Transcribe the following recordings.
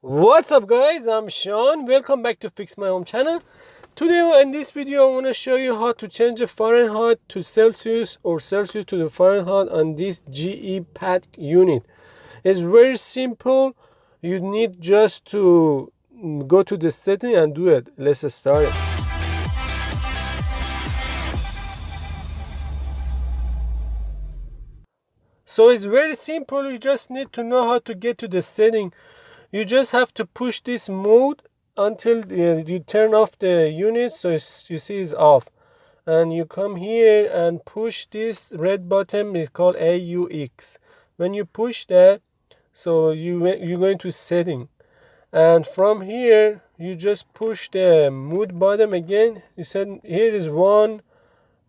What's up guys, I'm Sean. Welcome back to Fix My Home channel. Today in this video I want to show you how to change the Fahrenheit to Celsius or Celsius to the Fahrenheit on this GE PATC unit. It's very simple. You need just to go to the setting and do it. Let's start it. So it's very simple. You just need to know how to get to the setting. You just have to push this mode until you turn off the unit, so you see it's off, and you come here and push this red button. It's called AUX. When you push that, so you're going to setting, and from here you just push the mode button again. You said here is one,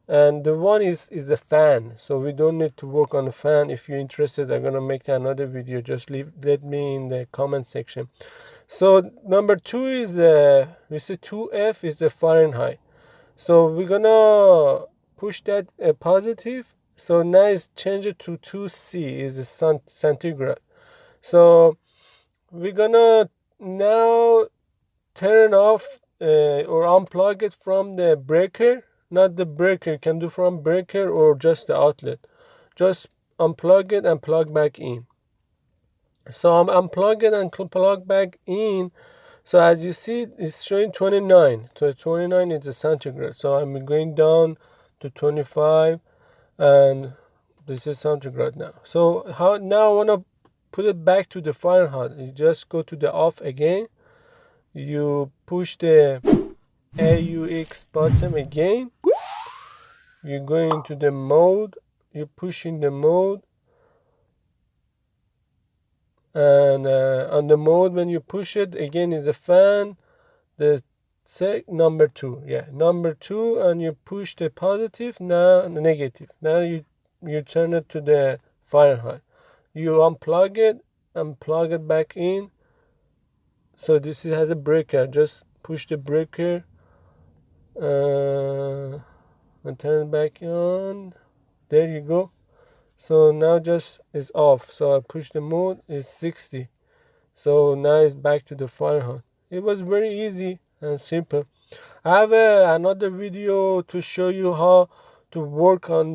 and the one is the fan, so we don't need to work on the fan. If you're interested, I'm gonna make another video. Just let me in the comment section. So number two is we see 2F is the Fahrenheit, so we're gonna push that positive. So now it's change it to 2C is the centigrade. So we're gonna now turn off or unplug it from the breaker. Not the breaker, you can do from breaker or just the outlet. Just unplug it and plug back in. So I'm unplug it and plug back in. So as you see, it's showing 29. So 29 is the centigrade. So I'm going down to 25, and this is centigrade now. So now I want to put it back to the Fahrenheit. You just go to the off again. You push the AUX button again. You go into the mode, you push in the mode, and on the mode when you push it again is a fan. The number two, number two, and you push the positive, now the negative. Now you turn it to the Fahrenheit. You unplug it and plug it back in. So this has a breaker. Just push the breaker and turn it back on. There you go. So now just is off. So I push the mode, it's 60. So now it's back to the Fahrenheit. It was very easy and simple. I have another video to show you how to work on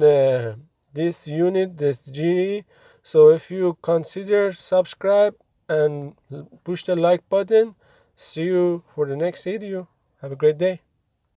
this unit, this GE. So if you consider subscribe and push the like button. See you for the next video. Have a great day.